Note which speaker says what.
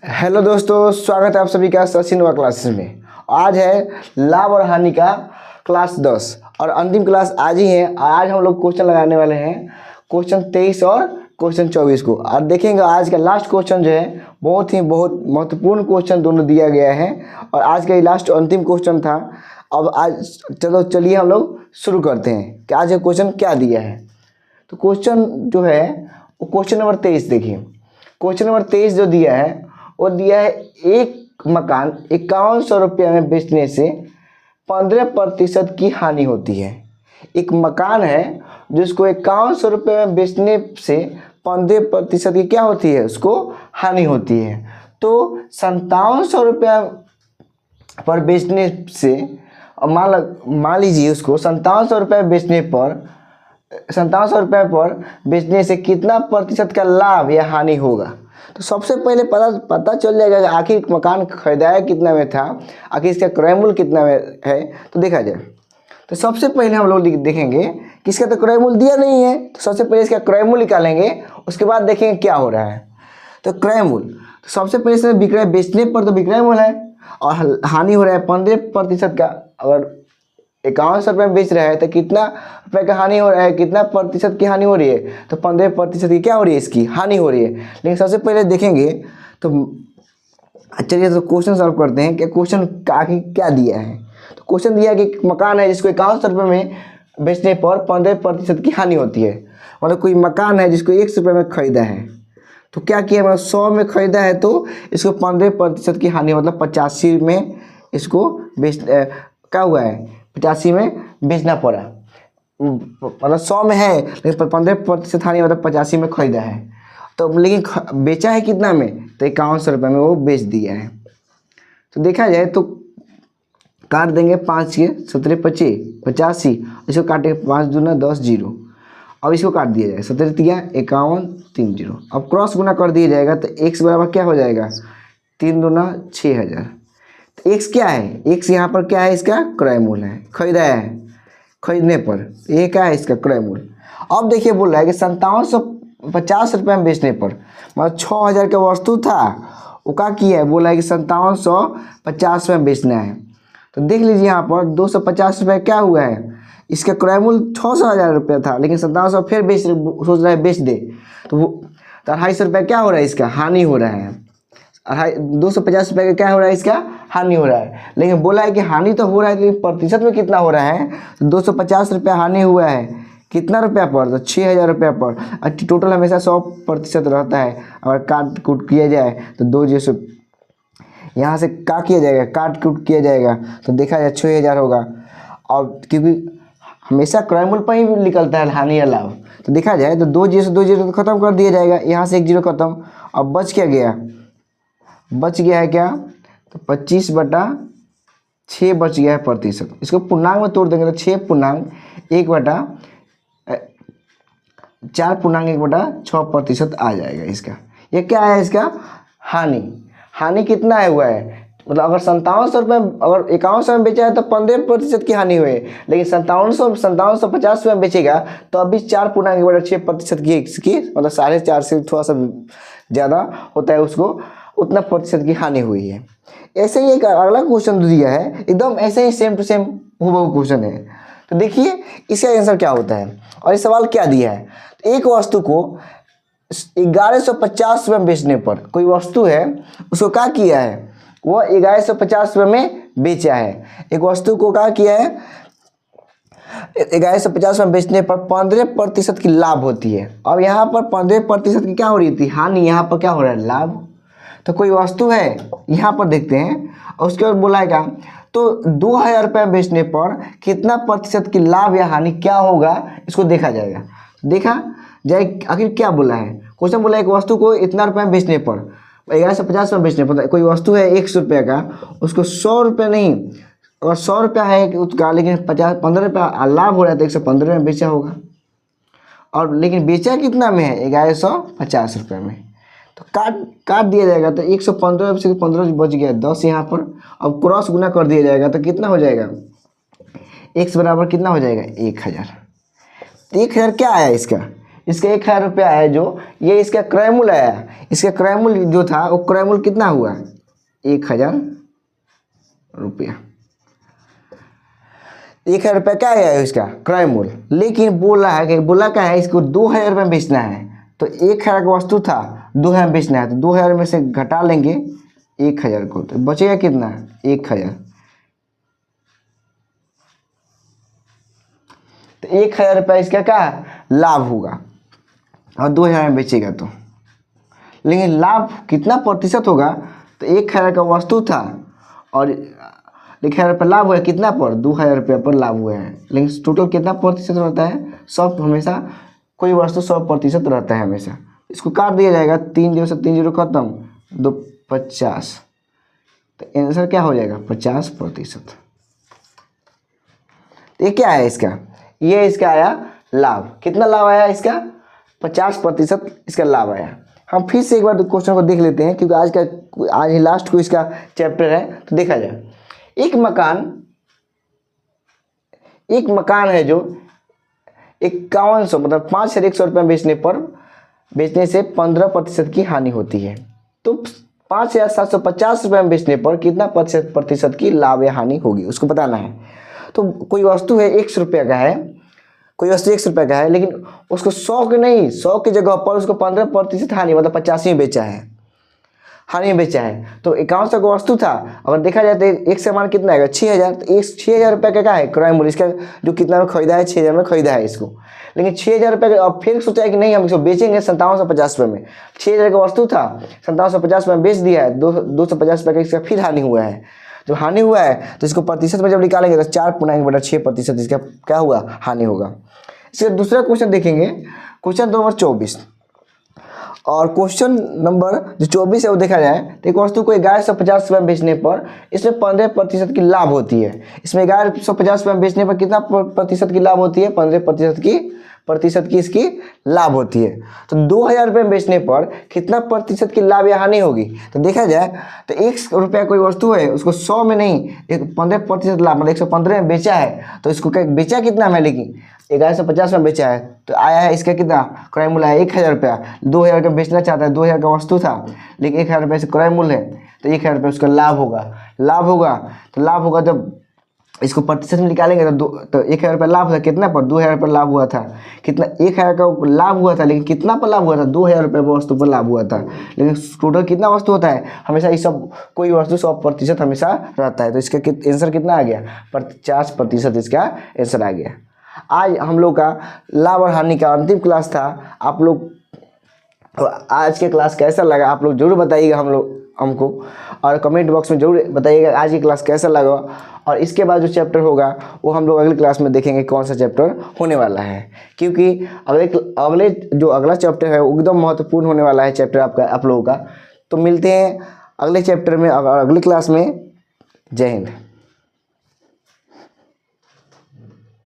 Speaker 1: Hello दोस्तों, स्वागत है आप सभी का सचिन व क्लासेस में। आज है लाभ और हानि का क्लास 10 और अंतिम क्लास आज ही है। आज हम लोग क्वेश्चन लगाने वाले हैं क्वेश्चन 23 और क्वेश्चन 24 को। और देखेंगे आज का लास्ट क्वेश्चन जो है बहुत महत्वपूर्ण क्वेश्चन दोनों दिया गया है और आज का ये लास्ट अंतिम क्वेश्चन था। अब आज चलिए हम लोग शुरू करते हैं कि आज का क्वेश्चन क्या दिया है। तो क्वेश्चन जो है वो क्वेश्चन नंबर 23 देखिए। क्वेश्चन नंबर 23 जो दिया है वो दिया है एक मकान 5100 रुपये में बेचने से 15% की हानि होती है। एक मकान है जिसको 5100 रुपये में बेचने से 15% की क्या होती है, उसको हानि होती है। तो 5700 रुपया पर बेचने से मान लीजिए उसको 5700 रुपये बेचने पर 5700 रुपये पर बेचने से कितना प्रतिशत का लाभ या हानि होगा। तो सबसे पहले पता चल जाएगा कि आखिर मकान खरीदाया कितना में था, आखिर इसका क्रय मूल्य कितना में है। तो देखा जाए तो सबसे पहले हम लोग देखेंगे कि इसका तो क्रय मूल्य दिया नहीं है। तो सबसे पहले इसका क्रय मूल्य निकालेंगे, उसके बाद देखेंगे क्या हो रहा है। तो क्रय मूल्य तो सबसे पहले इसमें विक्रय बेचने पर तो विक्रय मूल्य है और हानि हो रहा है 15% का। अगर 5100 रुपये में बेच रहा है तो कितना रुपये का हानि हो रहा है, कितना प्रतिशत की हानि हो रही है, तो 15% की क्या हो रही है, इसकी हानि हो रही है। लेकिन सबसे पहले देखेंगे तो चलिए तो क्वेश्चन सॉल्व करते हैं कि क्वेश्चन आखिर क्या दिया है। तो क्वेश्चन दिया है कि मकान है जिसको 5100 रुपये में बेचने पर 15% की हानि होती है। मतलब कोई मकान है जिसको 100 रुपये में खरीदा है, तो क्या किया, मतलब 100 में खरीदा है तो इसको 15% की हानि, मतलब 85 में इसको क्या हुआ है, 85 में बेचना पड़ा। मतलब 100 में है लेकिन 15% हानि, मतलब 85 में खरीदा है। तो लेकिन बेचा है कितना में, तो 5100 रुपये में वो बेच दिया है। तो देखा जाए तो काट देंगे 5 के 17 25 85, इसको काटेंगे 5 दूना 10 0। अब इसको काट दिया जाएगा 17 तिया 51 3 0। अब क्रॉस गुना कर दिया जाएगा तो x बराबर क्या हो जाएगा, 3 दूना 6000। तो x क्या है, x यहाँ पर क्या है, इसका क्रय मूल्य है, खरीदाया है खरीदने पर, ये क्या है इसका क्रय मूल्य। अब देखिए बोल रहा है कि 5750 रुपये में बेचने पर, मतलब 6000 का वस्तु था, वो क्या किया है, बोला है कि 5750 में बेचना है। तो देख लीजिए यहाँ पर 250 रुपये क्या हुआ है, इसका क्रय मूल्य 6000 रुपये था, लेकिन 5700 फिर सोच रहा है बेच दे, तो वो 250 रुपये क्या हो रहा है, इसका हानि हो रहा है। 250 रुपये का क्या हो रहा है, इसका हानि हो रहा है। लेकिन बोला है कि हानि तो हो रहा है, लेकिन प्रतिशत में कितना हो रहा है, तो 250 रुपया हानि हुआ है कितना रुपया पर, तो 6000 रुपया पर। टोटल हमेशा 100% रहता है। अगर काट कूट किया जाए तो 2 जैसे यहाँ से क्या किया जाएगा, काट कूट किया जाएगा तो देखा जाए 6000 होगा। और क्योंकि हमेशा क्रय मूल्य पर ही निकलता है हानि या लाभ, तो देखा जाए तो 2 0 तो खत्म कर दिया जाएगा, यहाँ से 1 0 खत्म। अब बच क्या गया, बच गया है क्या, तो 25/6 बच गया है प्रतिशत। इसको पूर्णांक में तोड़ देंगे तो 6.1/4.1/6% आ जाएगा इसका। ये क्या है, इसका हानि। हानि कितना है हुआ है, मतलब अगर 5700 रुपये, अगर 5100 में बेचा है तो 15% की हानि हुई है, लेकिन 5750 में बेचेगा तो अभी 4.1/6% की इसकी, मतलब 4.5 से थोड़ा सा ज़्यादा होता है, उसको उतना प्रतिशत की हानि हुई है। ऐसे ही एक अगला क्वेश्चन दिया है, एकदम ऐसे ही सेम टू सेम हूबहू क्वेश्चन है। तो देखिए इसका आंसर क्या होता है और ये सवाल क्या दिया है। तो एक वस्तु को 1150 रुपये में बेचने पर, कोई वस्तु है उसको क्या किया है, वो 1150 रुपये में बेचा है। एक वस्तु को क्या किया है, 1150 में बेचने पर 15% की लाभ होती है। अब यहाँ पर 15% की क्या हो रही थी, हानि, यहाँ पर क्या हो रहा है, लाभ। तो कोई वस्तु है यहाँ पर देखते हैं और उसके बाद बोला है क्या, तो 2000 रुपये बेचने पर कितना प्रतिशत की लाभ या हानि क्या होगा, इसको देखा जाएगा। देखा जाए आखिर क्या बोला है, क्वेश्चन बोला है एक वस्तु को इतना रुपये में बेचने पर, 1150 में बेचने पर, कोई वस्तु है 100 रुपये का, उसको 100 रुपये नहीं, अगर 100 रुपया है उसका, लेकिन 15 रुपया लाभ हो रहा है तो 115 में बेचा होगा। और लेकिन बेचा कितना में है, 1150 रुपये में। तो काट दिया जाएगा तो 115 से 15 बच गया 10 यहाँ पर। अब क्रॉस गुना कर दिया जाएगा तो कितना हो जाएगा, x बराबर कितना हो जाएगा, 1000। तो 1000 क्या आया इसका, इसका 1000 रुपया है जो ये इसका क्रय मूल्य आया, इसका क्रय मूल्य जो था वो क्रय मूल्य कितना हुआ 1000 रुपया। 1000 रुपया क्या है इसका क्रय मूल्य, लेकिन बोला है कि बोला क्या है इसको 2000 रुपये में बेचना है। तो 1000 का वस्तु था 2000 में बेचना है, तो 2000 में से घटा लेंगे 1000 को, तो बचेगा कितना 1000। तो 1000 रुपया इसका क्या लाभ होगा और 2000 में बेचेगा तो, लेकिन लाभ कितना प्रतिशत होगा, तो 1000 का वस्तु था और 1000 रुपये लाभ हुआ कितना पर 2000 रुपये पर लाभ हुआ है, लेकिन टोटल कितना प्रतिशत रहता है 100, हमेशा कोई वस्तु 100% रहता है हमेशा। इसको काट दिया जाएगा, 3 0 से 3 0 खत्म, 2 50, तो आंसर क्या हो जाएगा 50%। ये क्या है इसका, ये इसका आया लाभ, कितना लाभ आया इसका 50% इसका लाभ आया। हम फिर से एक बार क्वेश्चन को देख लेते हैं, क्योंकि आज ही लास्ट को इसका चैप्टर है, तो देखा जाए। एक मकान है जो 5100 मतलब 5100 रुपये बेचने से 15% की हानि होती है, तो 5750 रुपये में बेचने पर कितना प्रतिशत की लाभ या हानि होगी उसको बताना है। तो कोई वस्तु है 100 रुपये का है, कोई वस्तु 100 रुपये का है, लेकिन उसको 100 के नहीं 100 की जगह पर उसको 15% हानि मतलब 85 में बेचा है, हानि में बेचा है। तो 5100 का वस्तु था, अगर देखा जाए तो एक सामान कितना आएगा 6000, तो एक 6000 रुपये का क्या है क्रय मूल्य इसका, जो कितना में खरीदा है 6000 में खरीदा है इसको, लेकिन 6000 रुपये का। अब फिर सोचा है कि नहीं हम इसको बेचेंगे 5750 रुपये में, 6000 का वस्तु था 5750 रुपये में बेच दिया है, 250 रुपये का इसका फिर हानि हुआ है। जब हानि हुआ है तो इसको प्रतिशत में जब निकालेंगे तो 4.6% इसका क्या हुआ हानि होगा। इसका दूसरा क्वेश्चन देखेंगे, क्वेश्चन नंबर 24, और क्वेश्चन नंबर जो 24 है वो देखा जाए तो एक वस्तु को 1150 रुपये में बेचने पर इसमें 15% की लाभ होती है। इसमें 1150 रुपये में बेचने पर कितना प्रतिशत की लाभ होती है 15% की इसकी लाभ होती है। तो 2000 रुपये में बेचने पर कितना प्रतिशत की लाभ या हानि होगी, तो देखा जाए तो 1 रुपया कोई वस्तु है उसको 100 में नहीं 15% लाभ मतलब 115 में बेचा है, तो इसको बेचा कितना में, लेकिन 1150 में बेचा है, तो आया है इसका कितना क्रय मूल्य है 1000 रुपया। 2000 का बेचना चाहता है, 2000 का वस्तु था लेकिन 1000 रुपये से क्रय मूल्य है, तो 1000 रुपये उसका लाभ होगा जब इसको प्रतिशत में निकालेंगे तो 1000 रुपये लाभ था कितना पर 2000 रुपये लाभ हुआ था, कितना 1000 का लाभ हुआ था, लेकिन कितना पर लाभ हुआ था 2000 रुपये वस्तु पर लाभ हुआ था, लेकिन टोटल कितना वस्तु होता है हमेशा ये सब कोई वस्तु 100% हमेशा रहता है। तो इसका आंसर कितना आ गया 50% इसका आंसर आ गया। आज हम लोग का लाभ और हानि का अंतिम क्लास था। आप लोग आज के क्लास कैसा लगा आप लोग जरूर बताइएगा हमको, और कमेंट बॉक्स में जरूर बताइएगा आज की क्लास कैसा लगा। और इसके बाद जो चैप्टर होगा वो हम लोग अगली क्लास में देखेंगे कौन सा चैप्टर होने वाला है, क्योंकि अगला चैप्टर है वो एकदम महत्वपूर्ण होने वाला है चैप्टर आप लोगों का। तो मिलते हैं अगले चैप्टर में अगली क्लास में। जय हिंद।